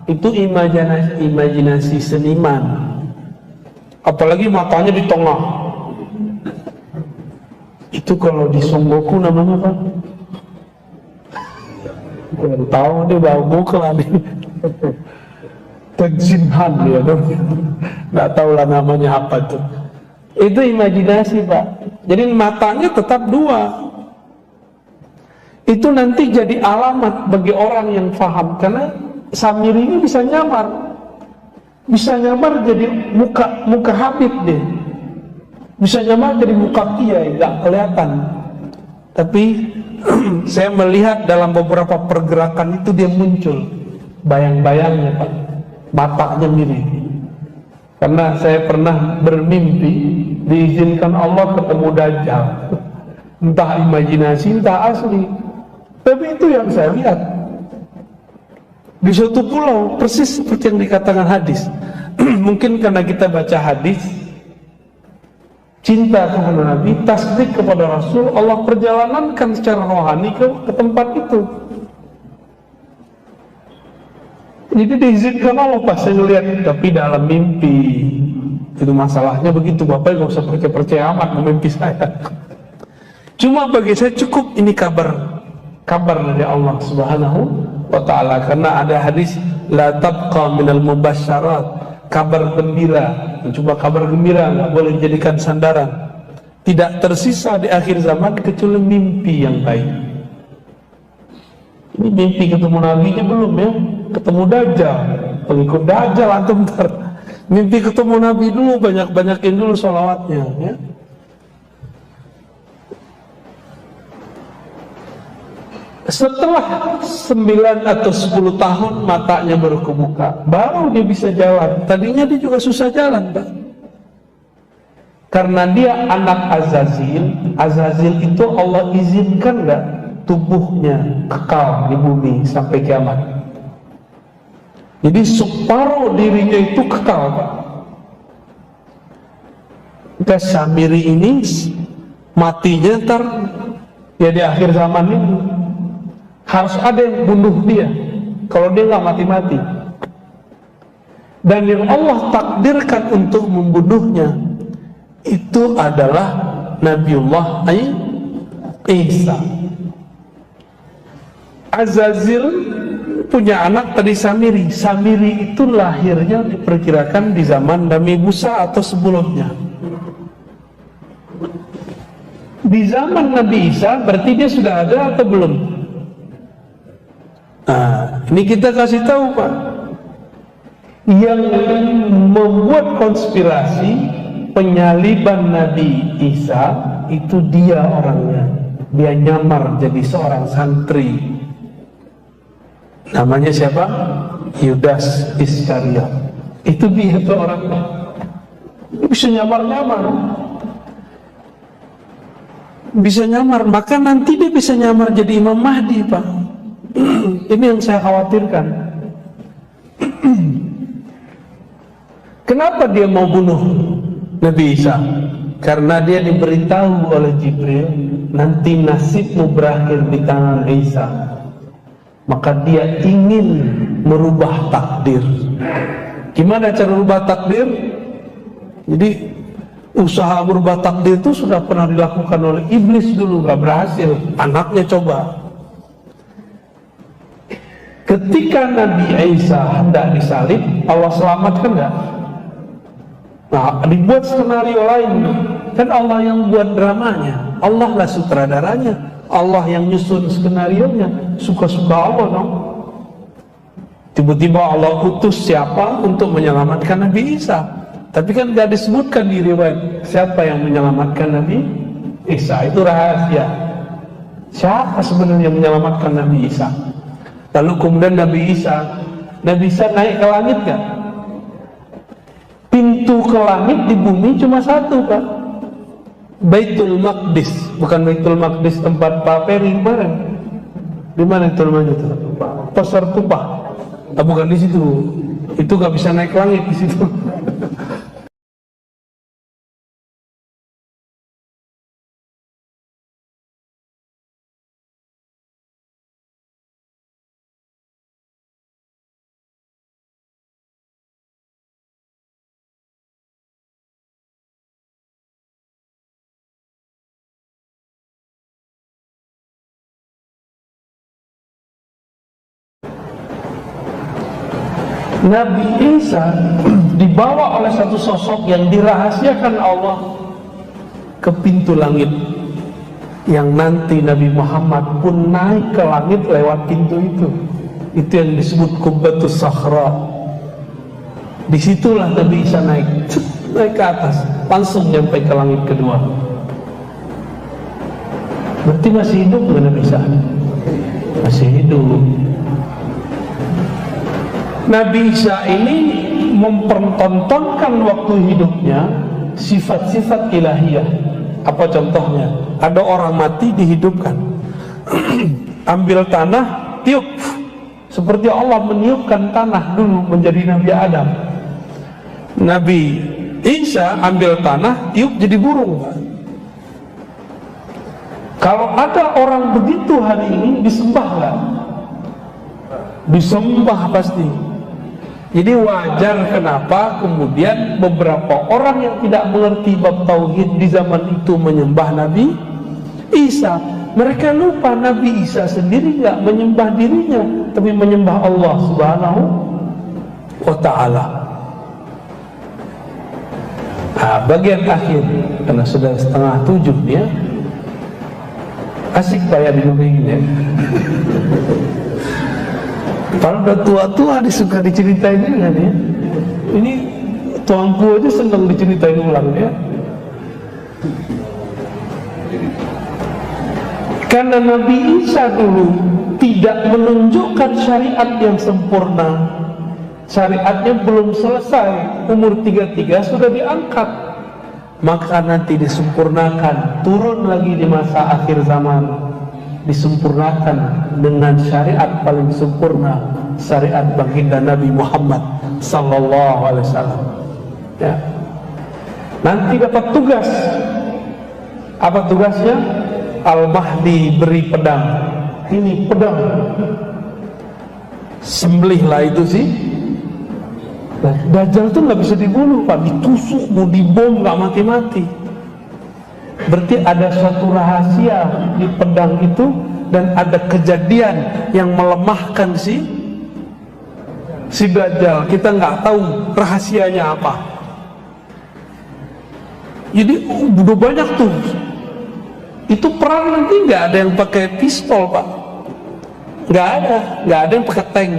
Itu imajinasi seniman. Apalagi matanya di tengah. Itu kalau di Songgoku namanya Pak. Yang tahu dia bawa buku lah nih. Tajinhan dia dong. Nggak tahu lah namanya apa tuh. Itu imajinasi Pak. Jadi matanya tetap dua. Itu nanti jadi alamat bagi orang yang paham. Karena Samiri ini bisa nyamar. Bisa nyamar jadi muka Habib deh. Bisa nyamar jadi muka kiai, nggak kelihatan. Tapi saya melihat dalam beberapa pergerakan itu dia muncul bayang-bayangnya Pak, matanya mirip. Karena saya pernah bermimpi diizinkan Allah ketemu Dajjal, entah imajinasi, entah asli. Tapi itu yang saya lihat di suatu pulau, persis seperti yang dikatakan hadis. Mungkin karena kita baca hadis, cinta kepada Nabi, tasdik kepada Rasul, Allah perjalanankan secara rohani ke tempat itu. Jadi diizinkan Allah pas saya lihat, tapi dalam mimpi. Itu masalahnya begitu, Bapak nggak usah percaya amat mimpi saya. Cuma bagi saya cukup ini kabar dari Allah Subhanahu wa Ta'ala. Karena ada hadis la tabqa minal mubasyarat, kabar gembira. Cuma kabar gembira nggak boleh dijadikan sandaran. Tidak tersisa di akhir zaman kecuali mimpi yang baik. Ini mimpi ketemu Nabi-nya belum ya, ketemu Dajjal, pengikut Dajjal antum ntar. Mimpi ketemu Nabi dulu, banyak-banyakin dulu sholawatnya ya. Setelah 9 atau 10 tahun matanya baru kebuka, baru dia bisa jalan. Tadinya dia juga susah jalan Pak. Karena dia anak Azazil. Azazil itu Allah izinkan nggak tubuhnya kekal di bumi sampai kiamat. Jadi separuh dirinya itu kekal Pak. Samiri ini matinya ntar ya di akhir zaman ini. Harus ada yang bunuh dia kalau dia nggak mati-mati. Dan yang Allah takdirkan untuk membunuhnya itu adalah Nabiullah Isa. Azazil punya anak tadi Samiri. Samiri itu lahirnya diperkirakan di zaman Nabi Musa atau sebelumnya. Di zaman Nabi Isa berarti dia sudah ada atau belum? Nah, ini kita kasih tahu Pak, yang membuat konspirasi penyaliban Nabi Isa itu dia orangnya. Dia nyamar jadi seorang santri. Namanya siapa? Yudas Iskariot. Itu dia tuh orangnya. Dia bisa nyamar-nyamar. Bisa nyamar, maka nanti dia bisa nyamar jadi Imam Mahdi Pak. Ini yang saya khawatirkan. Kenapa dia mau bunuh Nabi Isa? Karena dia diberitahu oleh Jibril, nanti nasibmu berakhir di tangan Isa. Maka dia ingin merubah takdir. Gimana cara merubah takdir? Jadi usaha merubah takdir itu sudah pernah dilakukan oleh iblis dulu, gak berhasil. Anaknya coba. Ketika Nabi Isa hendak disalib, Allah selamatkan enggak? Nah, dibuat skenario lain. Kan Allah yang buat dramanya, Allah lah sutradaranya, Allah yang nyusun skenarionya. Suka-suka Allah dong. Tiba-tiba Allah utus siapa untuk menyelamatkan Nabi Isa. Tapi kan gak disebutkan di riwayat siapa yang menyelamatkan Nabi Isa. Itu rahasia. Siapa sebenarnya yang menyelamatkan Nabi Isa? Lalu kemudian Nabi Isa naik ke langit kan? Pintu ke langit di bumi cuma satu, Pak. Baitul Maqdis, bukan Baitul Maqdis tempat Pak Peri kemarin. Di mana itu namanya itu? Pasar Tumpah. Ah, bukan di situ. Itu nggak bisa naik ke langit di situ. Nabi Isa dibawa oleh satu sosok yang dirahasiakan Allah ke pintu langit, yang nanti Nabi Muhammad pun naik ke langit lewat pintu itu. Itu yang disebut Qubbatus Sakhra. Disitulah Nabi Isa naik ke atas, langsung sampai ke langit kedua. Berarti masih hidup nggak Nabi Isa? Masih hidup. Nabi Isa ini mempertontonkan waktu hidupnya sifat-sifat ilahiyah. Apa contohnya? Ada orang mati dihidupkan. Ambil tanah, tiup. Seperti Allah meniupkan tanah dulu menjadi Nabi Adam. Nabi Isa ambil tanah, tiup jadi burung. Kalau ada orang begitu hari ini, disembah nggak? Disembah pasti. Jadi wajar kenapa kemudian beberapa orang yang tidak mengerti bab tauhid di zaman itu menyembah Nabi Isa. Mereka lupa Nabi Isa sendiri nggak menyembah dirinya, tapi menyembah Allah Subhanahu wa Ta'ala. Nah, bagian akhir, karena sudah 6:30 ya, asik bayar di ini ya. Kalau udah tua-tua disuka diceritain kan ya. Ini tuanku aja senang diceritain ulang ya. Karena Nabi Isa dulu tidak menunjukkan syariat yang sempurna. Syariatnya belum selesai, umur 33 sudah diangkat. Maka nanti disempurnakan, turun lagi di masa akhir zaman, disempurnakan dengan syariat paling sempurna, syariat baginda Nabi Muhammad sallallahu alaihi wasallam. Ya. Nanti dapat tugas. Apa tugasnya? Al-Mahdi beri pedang. Ini pedang. Sembelihlah itu sih. Dajjal itu nggak bisa dibunuh, Pak. Ditusuk, mau dibom nggak mati-mati. Berarti ada suatu rahasia di pedang itu, dan ada kejadian yang melemahkan si Dajjal. Kita nggak tahu rahasianya apa. Jadi udah banyak tuh. Itu perang nanti nggak ada yang pakai pistol, Pak. Nggak ada yang pakai tank.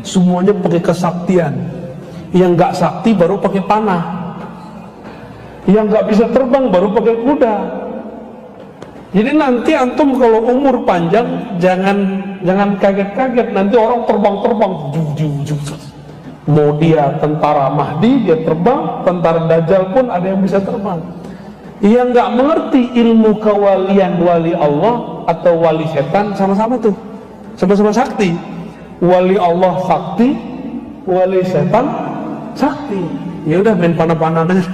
Semuanya pakai kesaktian. Yang nggak sakti baru pakai panah. Yang nggak bisa terbang baru pakai kuda. Jadi nanti antum kalau umur panjang jangan kaget-kaget, nanti orang terbang-terbang. Mau dia tentara Mahdi dia terbang, tentara Dajjal pun ada yang bisa terbang. Yang nggak mengerti ilmu kewalian wali Allah atau wali setan sama-sama tuh, sama-sama sakti. Wali Allah sakti, wali setan sakti. Ya udah main panah-panah aja.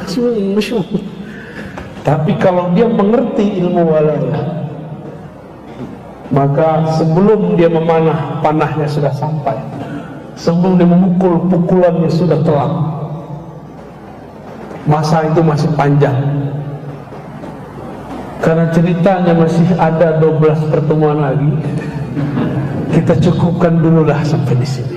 Tapi kalau dia mengerti ilmu walayah, maka sebelum dia memanah, panahnya sudah sampai. sebelum dia memukul, pukulannya sudah telak. Masa itu masih panjang, karena ceritanya masih ada 12 pertemuan lagi. Kita cukupkan dululah sampai di sini.